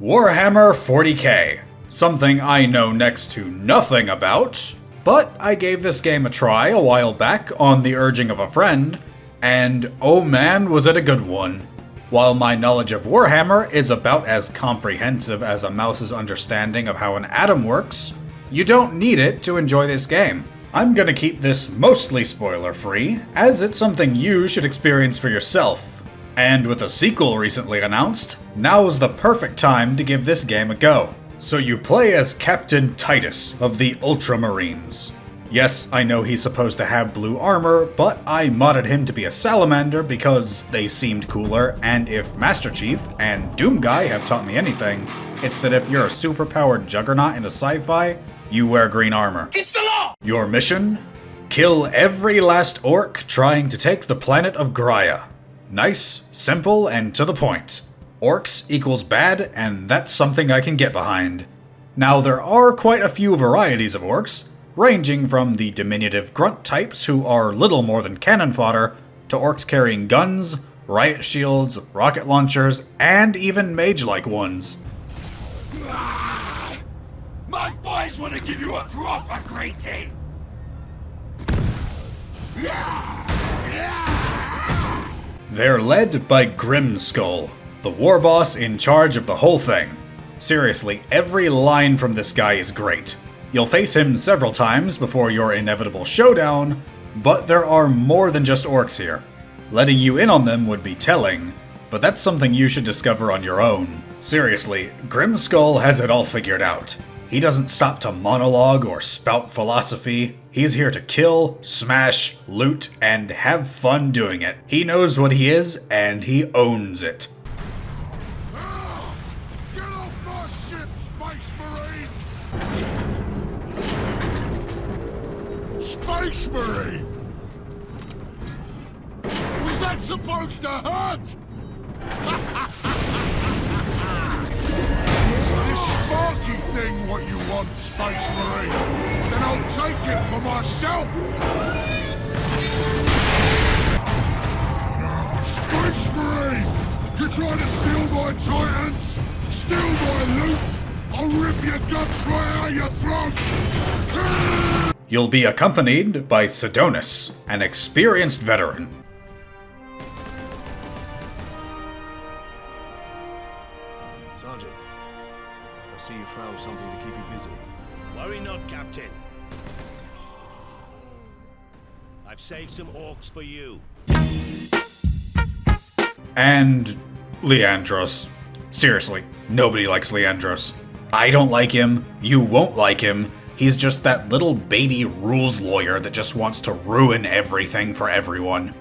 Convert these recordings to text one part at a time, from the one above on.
Warhammer 40K. Something I know next to nothing about, but I gave this game a try a while back on the urging of a friend, and oh man was it a good one. While my knowledge of Warhammer is about as comprehensive as a mouse's understanding of how an atom works, you don't need it to enjoy this game. I'm gonna keep this mostly spoiler-free, as it's something you should experience for yourself. And with a sequel recently announced, now's the perfect time to give this game a go. So you play as Captain Titus of the Ultramarines. Yes, I know he's supposed to have blue armor, but I modded him to be a salamander because they seemed cooler, and if Master Chief and Doom Guy have taught me anything, it's that if you're a superpowered juggernaut in a sci-fi, you wear green armor. It's the law! Your mission? Kill every last orc trying to take the planet of Graia. Nice, simple, and to the point. Orcs equals bad, and that's something I can get behind. Now there are quite a few varieties of orcs, ranging from the diminutive grunt types who are little more than cannon fodder, to orcs carrying guns, riot shields, rocket launchers, and even mage-like ones. My boys want to give you a proper greeting! They're led by Grimskull, the war boss in charge of the whole thing. Seriously, every line from this guy is great. You'll face him several times before your inevitable showdown, but there are more than just orcs here. Letting you in on them would be telling, but that's something you should discover on your own. Seriously, Grimskull has it all figured out. He doesn't stop to monologue or spout philosophy. He's here to kill, smash, loot, and have fun doing it. He knows what he is, and he owns it. Get off my ship, Space Marine! Space Marine! Was that supposed to hurt? This sparky thing what you want, Space Marine? Then I'll take it for myself! Space Marine! You're trying to steal my Titans? Steal my loot? I'll rip your guts right out your throat! You'll be accompanied by Sidonis, an experienced veteran. Sergeant, I see you found something to keep you busy. Worry not, Captain. I've saved some orcs for you. And Leandros. Seriously, nobody likes Leandros. I don't like him, you won't like him. He's just that little baby rules lawyer that just wants to ruin everything for everyone.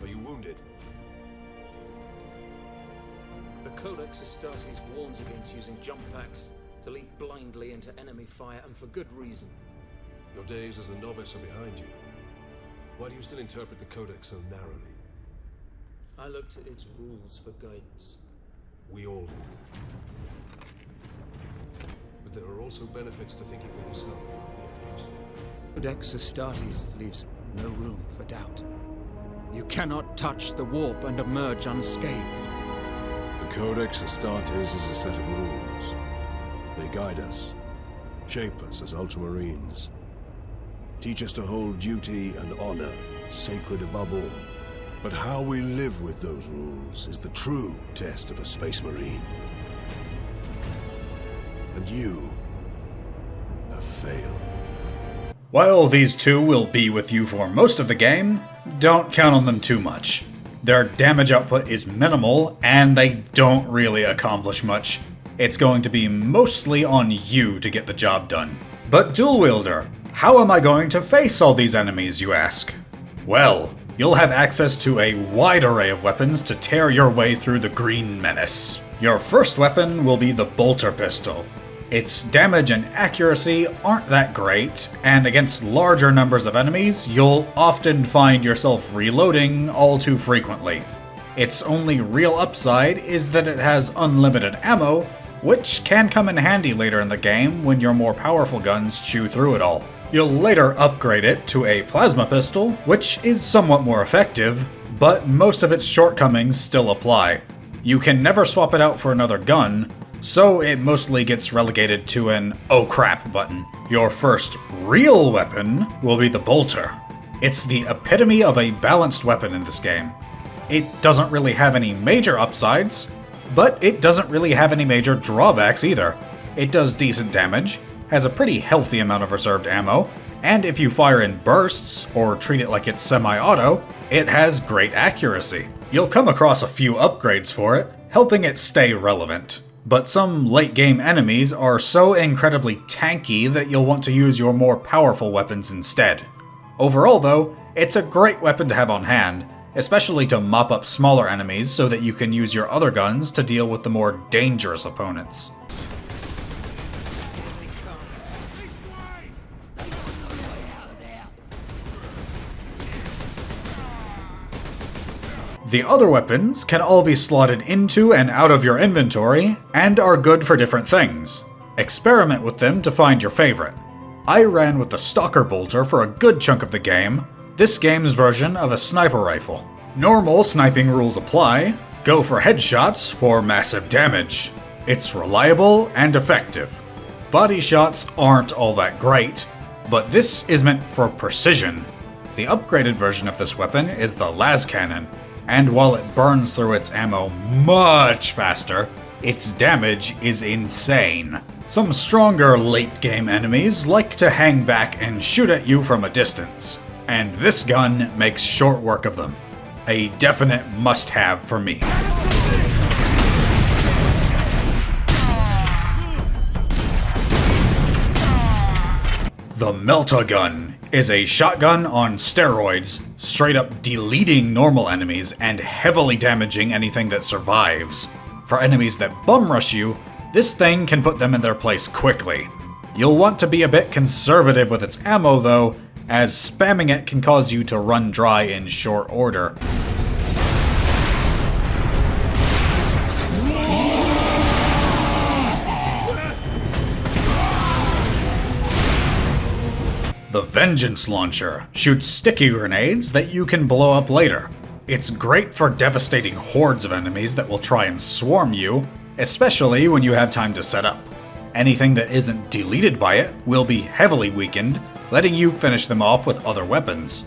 Are you wounded? The Codex Astartes warns against using jump packs to leap blindly into enemy fire, and for good reason. Your days as a novice are behind you. Why do you still interpret the Codex so narrowly? I looked at its rules for guidance. We all do. But there are also benefits to thinking for yourself, Codex Astartes leaves no room for doubt. You cannot touch the warp and emerge unscathed. The Codex Astartes is a set of rules. They guide us, shape us as Ultramarines, teach us to hold duty and honor sacred above all. But how we live with those rules is the true test of a Space Marine. And you have failed. While these two will be with you for most of the game, don't count on them too much. Their damage output is minimal, and they don't really accomplish much. It's going to be mostly on you to get the job done. But Dual-Wielder, how am I going to face all these enemies, you ask? Well, you'll have access to a wide array of weapons to tear your way through the Green Menace. Your first weapon will be the Bolter Pistol. Its damage and accuracy aren't that great, and against larger numbers of enemies, you'll often find yourself reloading all too frequently. Its only real upside is that it has unlimited ammo, which can come in handy later in the game when your more powerful guns chew through it all. You'll later upgrade it to a plasma pistol, which is somewhat more effective, but most of its shortcomings still apply. You can never swap it out for another gun, so it mostly gets relegated to an oh crap button. Your first real weapon will be the bolter. It's the epitome of a balanced weapon in this game. It doesn't really have any major upsides, but it doesn't really have any major drawbacks either. It does decent damage, has a pretty healthy amount of reserved ammo, and if you fire in bursts, or treat it like it's semi-auto, it has great accuracy. You'll come across a few upgrades for it, helping it stay relevant. But some late-game enemies are so incredibly tanky that you'll want to use your more powerful weapons instead. Overall though, it's a great weapon to have on hand, especially to mop up smaller enemies so that you can use your other guns to deal with the more dangerous opponents. The other weapons can all be slotted into and out of your inventory, and are good for different things. Experiment with them to find your favorite. I ran with the Stalker Bolter for a good chunk of the game, this game's version of a sniper rifle. Normal sniping rules apply, go for headshots for massive damage. It's reliable and effective. Body shots aren't all that great, but this is meant for precision. The upgraded version of this weapon is the las cannon, and while it burns through its ammo much faster, its damage is insane. Some stronger late-game enemies like to hang back and shoot at you from a distance, and this gun makes short work of them. A definite must-have for me. The Melta-Gun is a shotgun on steroids, straight up deleting normal enemies and heavily damaging anything that survives. For enemies that bum rush you, this thing can put them in their place quickly. You'll want to be a bit conservative with its ammo though, as spamming it can cause you to run dry in short order. The Vengeance Launcher shoots sticky grenades that you can blow up later. It's great for devastating hordes of enemies that will try and swarm you, especially when you have time to set up. Anything that isn't deleted by it will be heavily weakened, letting you finish them off with other weapons.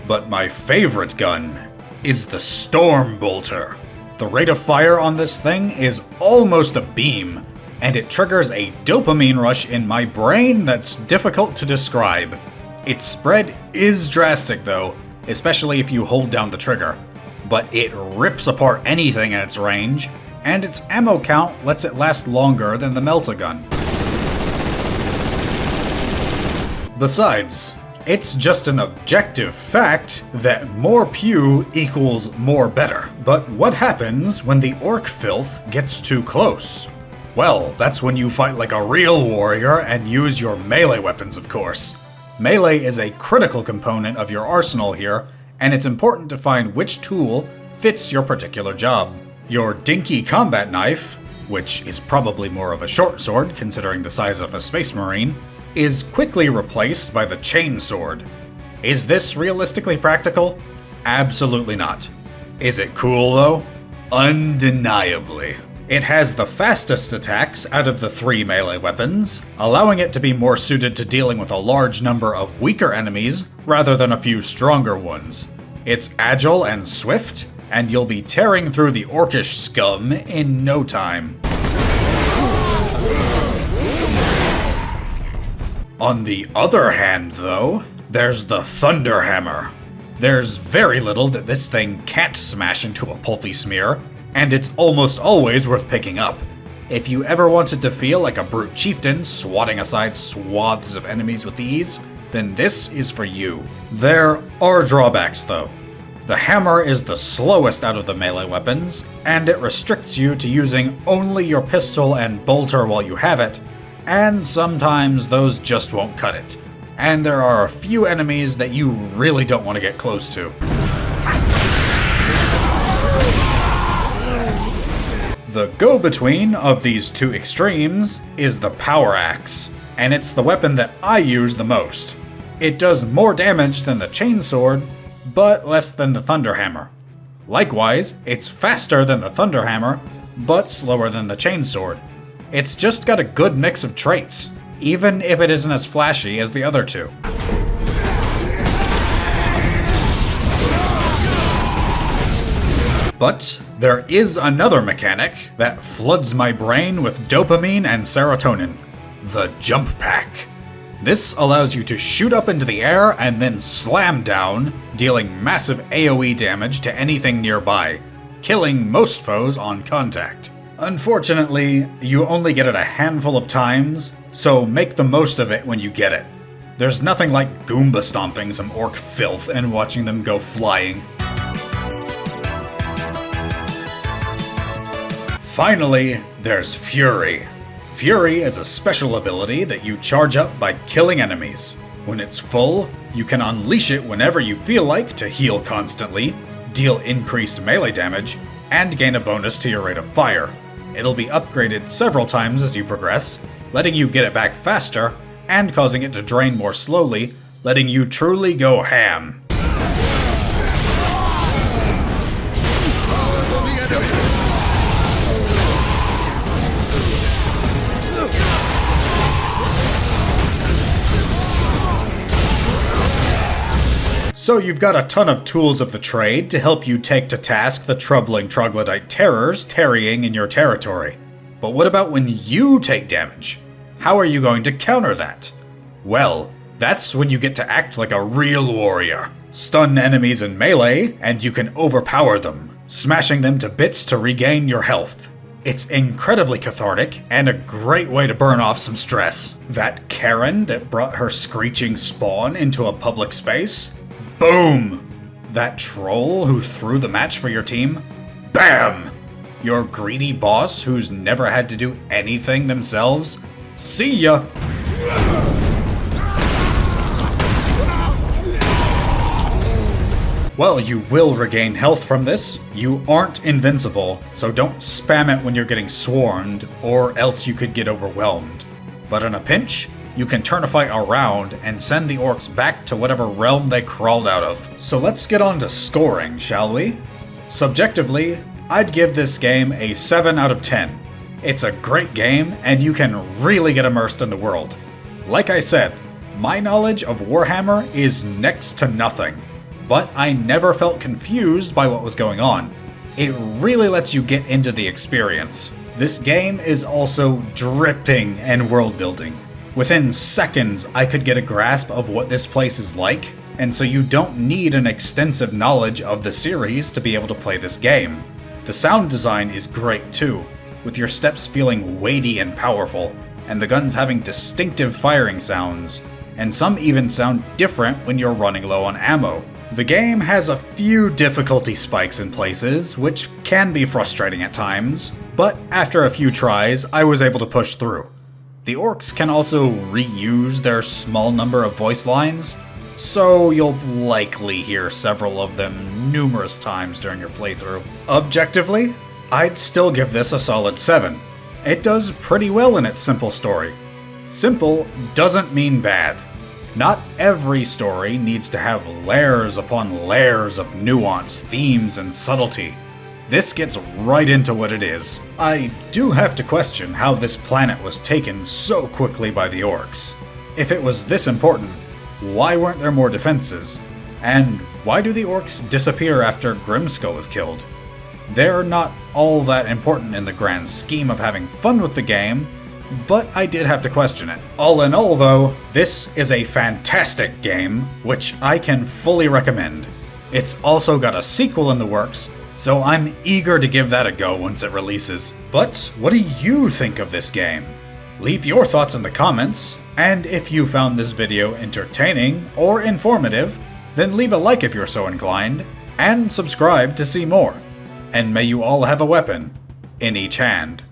But my favorite gun is the Storm Bolter. The rate of fire on this thing is almost a beam, and it triggers a dopamine rush in my brain that's difficult to describe. Its spread is drastic though, especially if you hold down the trigger, but it rips apart anything in its range, and its ammo count lets it last longer than the Melta-Gun. Besides, it's just an objective fact that more pew equals more better. But what happens when the orc filth gets too close? Well, that's when you fight like a real warrior and use your melee weapons, of course. Melee is a critical component of your arsenal here, and it's important to find which tool fits your particular job. Your dinky combat knife, which is probably more of a short sword considering the size of a space marine, is quickly replaced by the chainsword. Is this realistically practical? Absolutely not. Is it cool though? Undeniably. It has the fastest attacks out of the 3 melee weapons, allowing it to be more suited to dealing with a large number of weaker enemies rather than a few stronger ones. It's agile and swift, and you'll be tearing through the orcish scum in no time. On the other hand, though, there's the Thunderhammer. There's very little that this thing can't smash into a pulpy smear, and it's almost always worth picking up. If you ever wanted to feel like a brute chieftain swatting aside swaths of enemies with ease, then this is for you. There are drawbacks, though. The hammer is the slowest out of the melee weapons, and it restricts you to using only your pistol and bolter while you have it, and sometimes those just won't cut it. And there are a few enemies that you really don't want to get close to. The go-between of these two extremes is the Power Axe, and it's the weapon that I use the most. It does more damage than the Chainsword, but less than the Thunderhammer. Likewise, it's faster than the Thunderhammer, but slower than the Chainsword. It's just got a good mix of traits, even if it isn't as flashy as the other two. But there is another mechanic that floods my brain with dopamine and serotonin: the jump pack. This allows you to shoot up into the air and then slam down, dealing massive AoE damage to anything nearby, killing most foes on contact. Unfortunately, you only get it a handful of times, so make the most of it when you get it. There's nothing like Goomba stomping some orc filth and watching them go flying. Finally, there's Fury. Fury is a special ability that you charge up by killing enemies. When it's full, you can unleash it whenever you feel like to heal constantly, deal increased melee damage, and gain a bonus to your rate of fire. It'll be upgraded several times as you progress, letting you get it back faster, and causing it to drain more slowly, letting you truly go ham. So you've got a ton of tools of the trade to help you take to task the troubling troglodyte terrors tarrying in your territory. But what about when you take damage? How are you going to counter that? Well, that's when you get to act like a real warrior. Stun enemies in melee, and you can overpower them, smashing them to bits to regain your health. It's incredibly cathartic, and a great way to burn off some stress. That Karen that brought her screeching spawn into a public space? Boom! That troll who threw the match for your team? Bam! Your greedy boss who's never had to do anything themselves? See ya! Well, you will regain health from this. You aren't invincible, so don't spam it when you're getting swarmed, or else you could get overwhelmed. But in a pinch, you can turn a fight around and send the orcs back to whatever realm they crawled out of. So let's get on to scoring, shall we? Subjectively, I'd give this game a 7 out of 10. It's a great game, and you can really get immersed in the world. Like I said, my knowledge of Warhammer is next to nothing, but I never felt confused by what was going on. It really lets you get into the experience. This game is also dripping in world building. Within seconds, I could get a grasp of what this place is like, and so you don't need an extensive knowledge of the series to be able to play this game. The sound design is great too, with your steps feeling weighty and powerful, and the guns having distinctive firing sounds, and some even sound different when you're running low on ammo. The game has a few difficulty spikes in places, which can be frustrating at times, but after a few tries, I was able to push through. The orcs can also reuse their small number of voice lines, so you'll likely hear several of them numerous times during your playthrough. Objectively, I'd still give this a solid 7. It does pretty well in its simple story. Simple doesn't mean bad. Not every story needs to have layers upon layers of nuance, themes, and subtlety. This gets right into what it is. I do have to question how this planet was taken so quickly by the orcs. If it was this important, why weren't there more defenses? And why do the orcs disappear after Grimskull is killed? They're not all that important in the grand scheme of having fun with the game, but I did have to question it. All in all though, this is a fantastic game, which I can fully recommend. It's also got a sequel in the works, so I'm eager to give that a go once it releases. But what do you think of this game? Leave your thoughts in the comments, and if you found this video entertaining or informative, then leave a like if you're so inclined, and subscribe to see more. And may you all have a weapon in each hand.